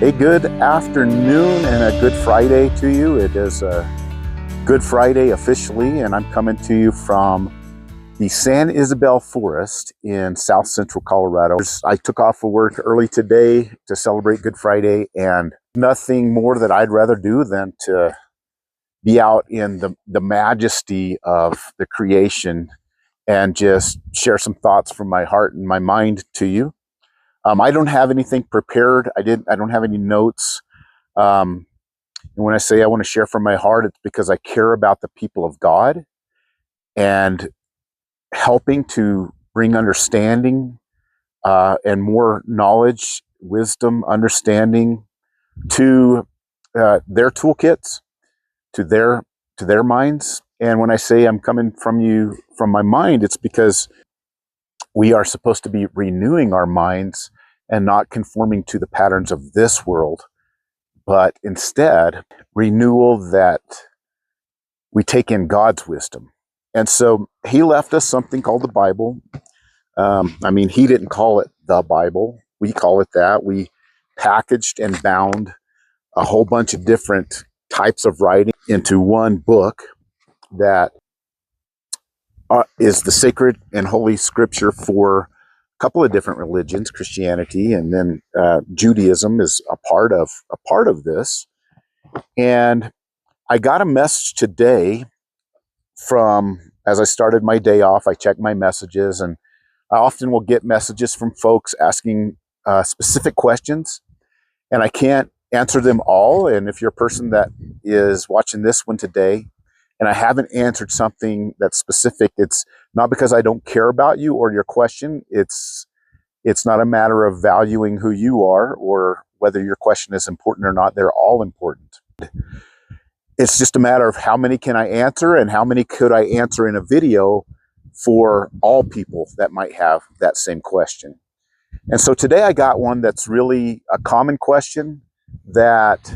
A good afternoon and a good Friday to you. It is a Good Friday officially, and I'm coming to you from the San Isabel Forest in south central Colorado. I took off for work early today to celebrate Good Friday, and nothing more that I'd rather do than to be out in the majesty of the creation and just share some thoughts from my heart and my mind to you. I don't have anything prepared. I don't have any notes. And when I say I want to share from my heart, it's because I care about the people of God and helping to bring understanding and more knowledge, wisdom, understanding to their toolkits, to their minds. And when I say I'm coming from my mind, it's because we are supposed to be renewing our minds and not conforming to the patterns of this world, but instead renewal that we take in God's wisdom. And so he left us something called the Bible. He didn't call it the Bible. We call it that. We packaged and bound a whole bunch of different types of writing into one book that is the sacred and holy scripture for a couple of different religions, Christianity, and then Judaism is a part of this. And I got a message today as I started my day off. I checked my messages, and I often will get messages from folks asking specific questions, and I can't answer them all. And if you're a person that is watching this one today, and I haven't answered something that's specific, it's not because I don't care about you or your question. It's not a matter of valuing who you are or whether your question is important or not. They're all important. It's just a matter of how many can I answer and how many could I answer in a video for all people that might have that same question. And so today I got one that's really a common question that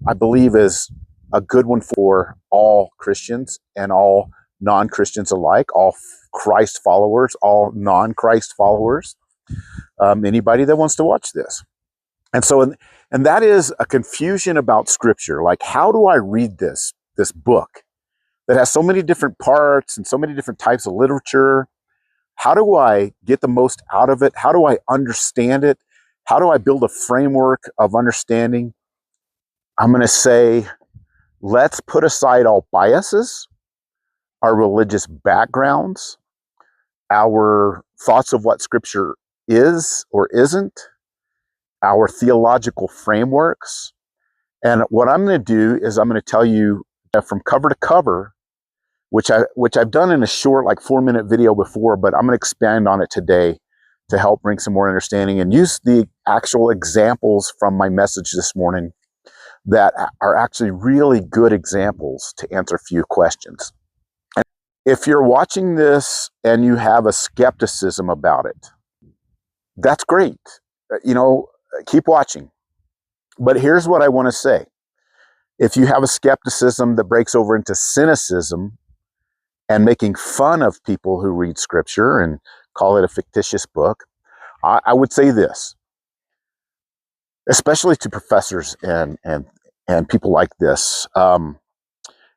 I believe is a good one for all Christians and all non-Christians alike, all Christ followers, all non-Christ followers, anybody that wants to watch this. And that is a confusion about Scripture. Like, how do I read this book that has so many different parts and so many different types of literature? How do I get the most out of it? How do I understand it? How do I build a framework of understanding? I'm going to say, let's put aside all biases, our religious backgrounds, our thoughts of what Scripture is or isn't, our theological frameworks. And what I'm going to do is I'm going to tell you from cover to cover, which I've done in a short, like 4-minute video before, but I'm going to expand on it today to help bring some more understanding and use the actual examples from my message this morning that are actually really good examples to answer a few questions. And if you're watching this and you have a skepticism about it, that's great. Keep watching. But here's what I want to say. If you have a skepticism that breaks over into cynicism and making fun of people who read Scripture and call it a fictitious book, I would say this, especially to professors and people like this.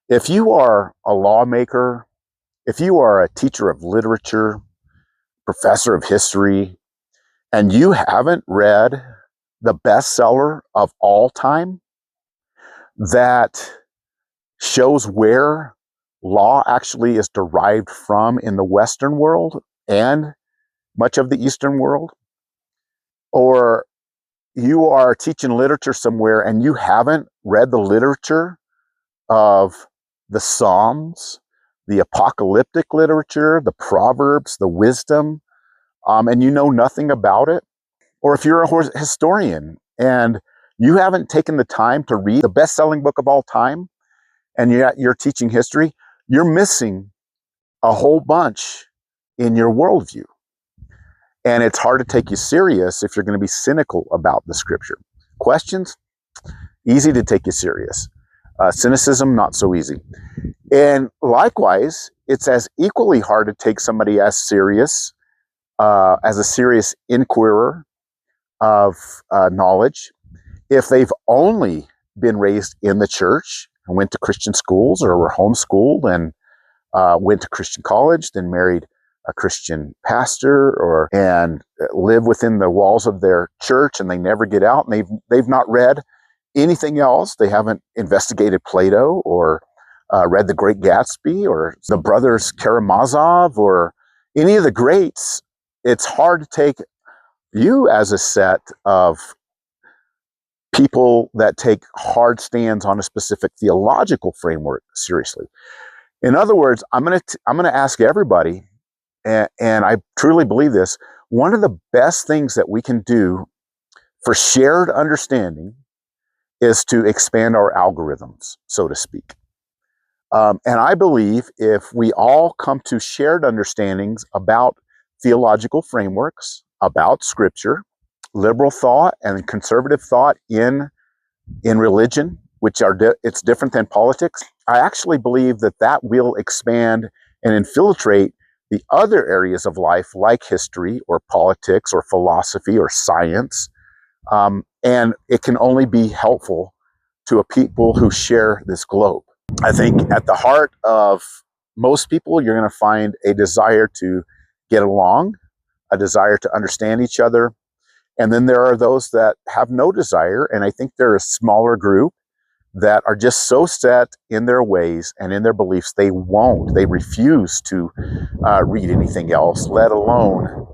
If you are a lawmaker, if you are a teacher of literature, professor of history, and you haven't read the bestseller of all time that shows where law actually is derived from in the Western world and much of the Eastern world, or you are teaching literature somewhere and you haven't read the literature of the Psalms, the apocalyptic literature, the Proverbs, the wisdom, and you know nothing about it, or if you're a historian and you haven't taken the time to read the best-selling book of all time and you're teaching history, you're missing a whole bunch in your worldview. And it's hard to take you serious if you're going to be cynical about the Scripture. Questions? Easy to take you serious. Cynicism, not so easy. And likewise, it's as equally hard to take somebody as serious, as a serious inquirer of knowledge, If they've only been raised in the church and went to Christian schools or were homeschooled and went to Christian college, then married a Christian pastor, and live within the walls of their church, and they never get out, and they've not read anything else. They haven't investigated Plato or read The Great Gatsby or the Brothers Karamazov or any of the greats. It's hard to take you as a set of people that take hard stands on a specific theological framework seriously. In other words, I'm going to ask everybody, and I truly believe this, one of the best things that we can do for shared understanding is to expand our algorithms, so to speak. And I believe if we all come to shared understandings about theological frameworks, about Scripture, liberal thought and conservative thought in religion, which it's different than politics, I actually believe that will expand and infiltrate the other areas of life, like history or politics or philosophy or science. And it can only be helpful to a people who share this globe. I think at the heart of most people, you're going to find a desire to get along, a desire to understand each other. And then there are those that have no desire. And I think they're a smaller group that are just so set in their ways and in their beliefs, they refuse to read anything else, let alone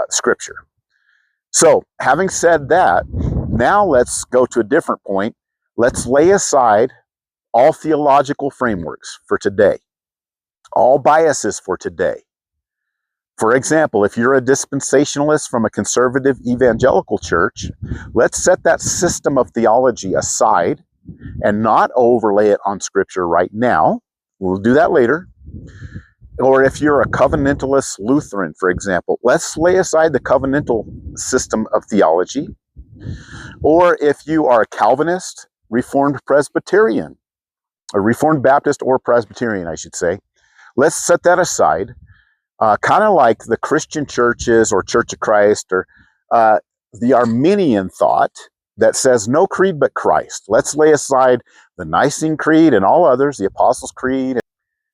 Scripture. So having said that, now let's go to a different point. Let's lay aside all theological frameworks for today, all biases for today. For example, if you're a dispensationalist from a conservative evangelical church, let's set that system of theology aside and not overlay it on Scripture right now. We'll do that later. Or if you're a covenantalist Lutheran, for example, let's lay aside the covenantal system of theology. Or if you are a Calvinist, Reformed Presbyterian, a Reformed Baptist or Presbyterian, I should say, let's set that aside. Kind of like the Christian churches or Church of Christ or the Arminian thought that says no creed but Christ. Let's lay aside the Nicene Creed and all others, the Apostles' Creed.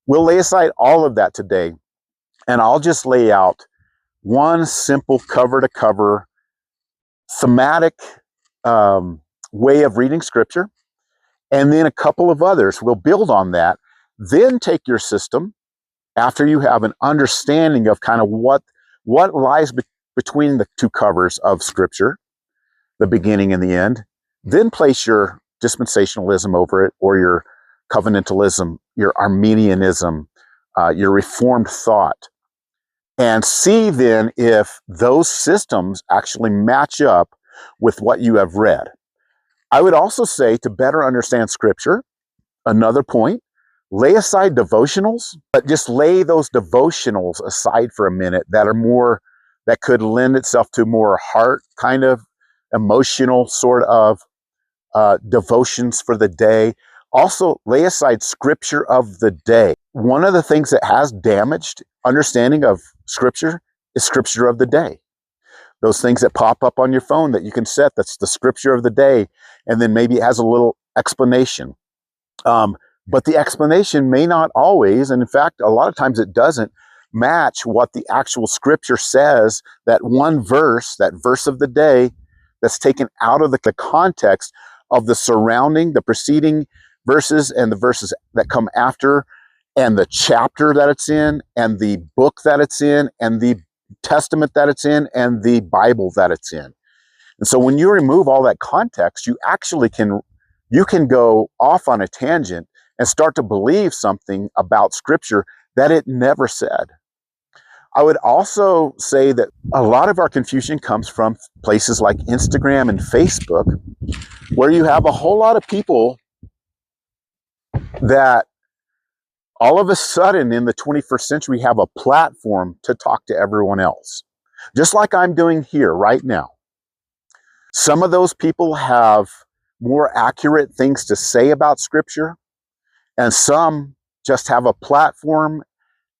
We'll lay aside all of that today, and I'll just lay out one simple cover-to-cover thematic way of reading Scripture, and then a couple of others. We'll build on that. Then take your system, after you have an understanding of kind of what lies between the two covers of Scripture, the beginning and the end, then place your dispensationalism over it, or your covenantalism, your Arminianism, your Reformed thought, and see then if those systems actually match up with what you have read. I would also say, to better understand Scripture, another point, lay aside devotionals, but just lay those devotionals aside for a minute that could lend itself to more heart kind of emotional sort of devotions for the day. Also, lay aside Scripture of the day. One of the things that has damaged understanding of Scripture is Scripture of the day. Those things that pop up on your phone that you can set, that's the Scripture of the day, and then maybe it has a little explanation. But the explanation may not always, and in fact, a lot of times it doesn't match what the actual Scripture says, that one verse, that verse of the day, that's taken out of the context of the surrounding, the preceding verses and the verses that come after, and the chapter that it's in, and the book that it's in, and the testament that it's in, and the Bible that it's in. And so when you remove all that context, you actually can go off on a tangent and start to believe something about Scripture that it never said. I would also say that a lot of our confusion comes from places like Instagram and Facebook, where you have a whole lot of people that all of a sudden in the 21st century have a platform to talk to everyone else, just like I'm doing here right now. Some of those people have more accurate things to say about Scripture, and some just have a platform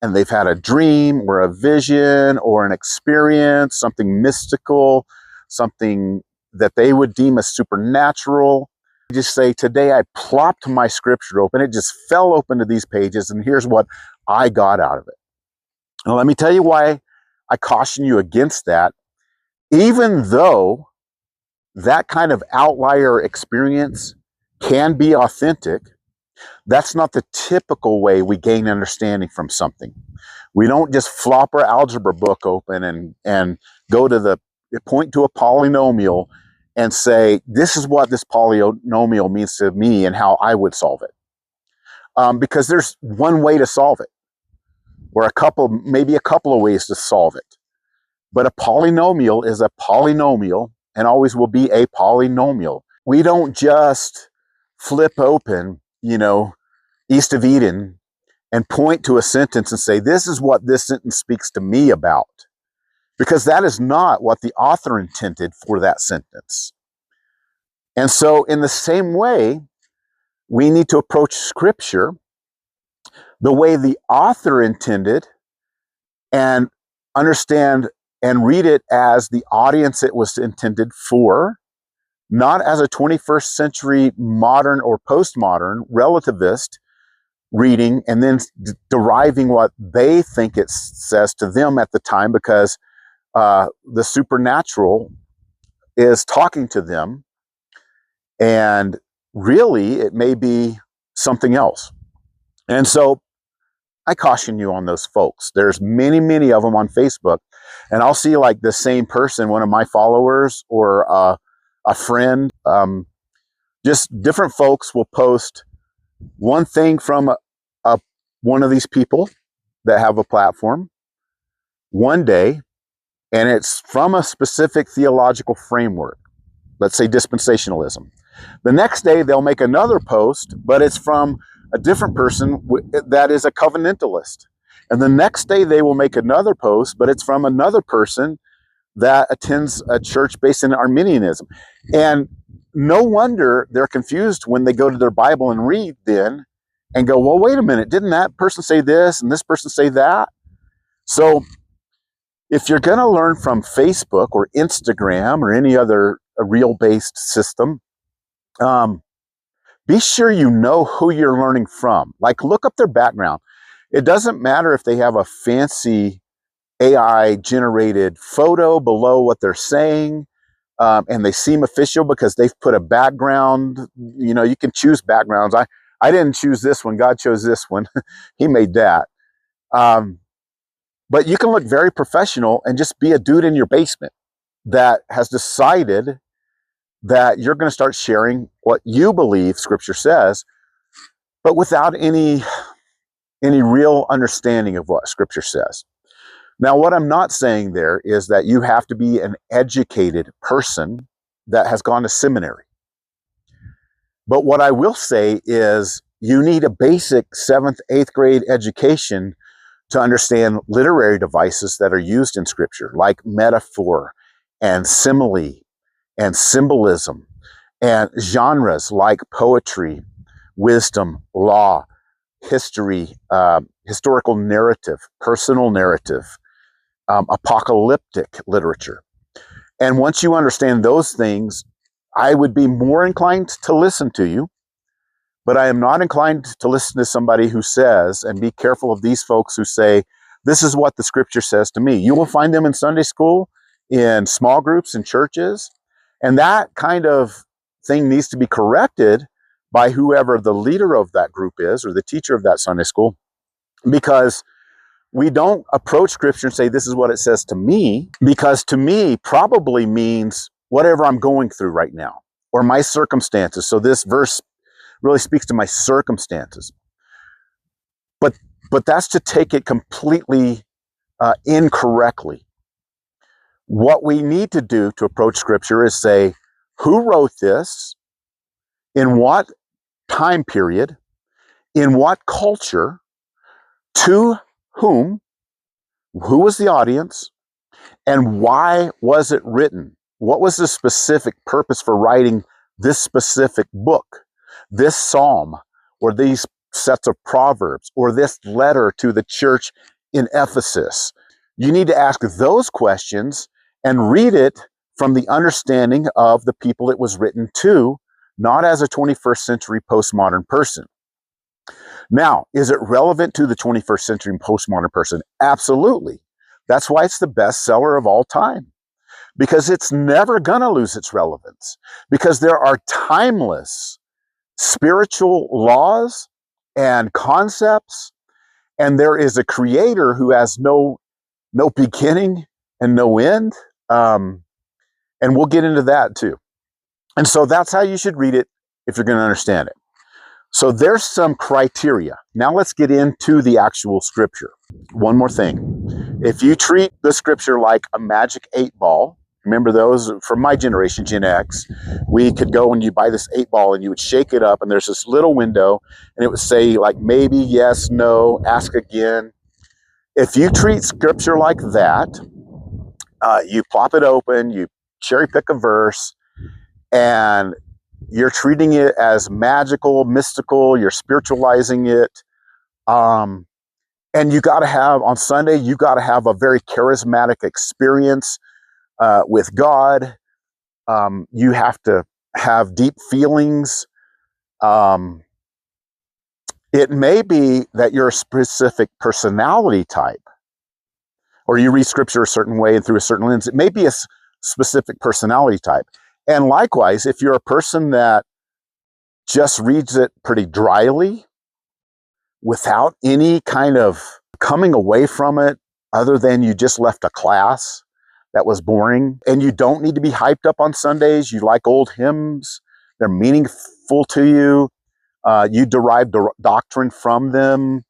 and they've had a dream or a vision or an experience, something mystical, something that they would deem as supernatural. Just say, today I plopped my scripture open. It just fell open to these pages, and here's what I got out of it. Now, let me tell you why I caution you against that. Even though that kind of outlier experience can be authentic, that's not the typical way we gain understanding from something. We don't just flop our algebra book open and go to point to a polynomial and say, this is what this polynomial means to me and how I would solve it. Because there's one way to solve it, or maybe a couple of ways to solve it. But a polynomial is a polynomial and always will be a polynomial. We don't just flip open, East of Eden and point to a sentence and say, this is what this sentence speaks to me about. Because that is not what the author intended for that sentence. And so in the same way, we need to approach Scripture the way the author intended and understand and read it as the audience it was intended for, not as a 21st century modern or postmodern relativist reading and then deriving what they think it says to them at the time, because the supernatural is talking to them, and really it may be something else. And so I caution you on those folks. There's many, many of them on Facebook, and I'll see like the same person, one of my followers or a friend, just different folks will post one thing from one of these people that have a platform one day, and it's from a specific theological framework, let's say dispensationalism. The next day they'll make another post, but it's from a different person that is a covenantalist. And the next day they will make another post, but it's from another person that attends a church based in Arminianism. And no wonder they're confused when they go to their Bible and read then and go, well, wait a minute, didn't that person say this and this person say that? So if you're going to learn from Facebook or Instagram or any other real-based system, be sure you know who you're learning from. Like, look up their background. It doesn't matter if they have a fancy AI-generated photo below what they're saying, and they seem official because they've put a background. You can choose backgrounds. I didn't choose this one. God chose this one. He made that. But you can look very professional and just be a dude in your basement that has decided that you're going to start sharing what you believe Scripture says, but without any real understanding of what Scripture says. Now, what I'm not saying there is that you have to be an educated person that has gone to seminary. But what I will say is you need a basic 7th, 8th grade education to understand literary devices that are used in Scripture, like metaphor and simile and symbolism, and genres like poetry, wisdom, law, history, historical narrative, personal narrative, apocalyptic literature. And once you understand those things, I would be more inclined to listen to you, but I am not inclined to listen to somebody who says, and be careful of these folks who say, this is what the Scripture says to me. You will find them in Sunday school, in small groups, in churches, and that kind of thing needs to be corrected by whoever the leader of that group is, or the teacher of that Sunday school, because we don't approach Scripture and say, this is what it says to me, because to me probably means whatever I'm going through right now, or my circumstances. So this verse really speaks to my circumstances. But that's to take it completely incorrectly. What we need to do to approach Scripture is say, who wrote this? In what time period? In what culture? To whom? Who was the audience? And why was it written? What was the specific purpose for writing this specific book, this psalm, or these sets of proverbs, or this letter to the church in Ephesus? You need to ask those questions and read it from the understanding of the people it was written to, not as a 21st century postmodern person. Now, is it relevant to the 21st century postmodern person? Absolutely. That's why it's the best seller of all time, because it's never going to lose its relevance, because there are timeless spiritual laws and concepts, and there is a creator who has no beginning and no end. And we'll get into that too. And so that's how you should read it if you're going to understand it. So there's some criteria. Now let's get into the actual scripture. One more thing. If you treat the scripture like a magic 8-ball, remember those from my generation, Gen X, we could go and you buy this 8-ball and you would shake it up and there's this little window and it would say like maybe, yes, no, ask again. If you treat scripture like that, you plop it open, you cherry pick a verse, and you're treating it as magical, mystical, you're spiritualizing it. And you got to have, on Sunday, you got to have a very charismatic experience with God. You have to have deep feelings. It may be that you're a specific personality type, or you read scripture a certain way and through a certain lens. It may be a specific personality type. And likewise, if you're a person that just reads it pretty dryly, without any kind of coming away from it, other than you just left a class that was boring, and you don't need to be hyped up on Sundays, you like old hymns, they're meaningful to you, you derive doctrine from them,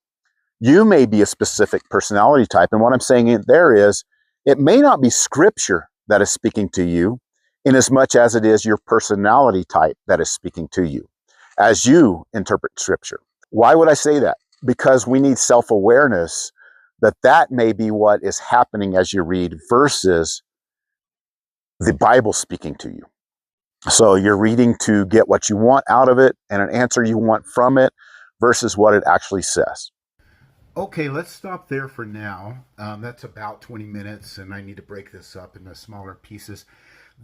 you may be a specific personality type. And what I'm saying there is, it may not be scripture that is speaking to you, in as much as it is your personality type that is speaking to you as you interpret scripture. Why would I say that? Because we need self-awareness that may be what is happening as you read versus the Bible speaking to you. So you're reading to get what you want out of it and an answer you want from it versus what it actually says. Okay, let's stop there for now. That's about 20 minutes, and I need to break this up into smaller pieces.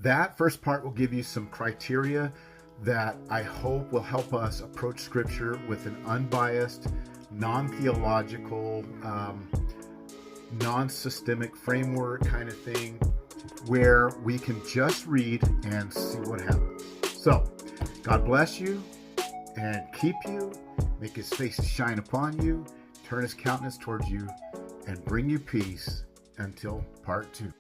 That first part will give you some criteria that I hope will help us approach Scripture with an unbiased, non-theological, non-systemic framework kind of thing, where we can just read and see what happens. So, God bless you and keep you, make His face to shine upon you, turn His countenance towards you, and bring you peace until part 2.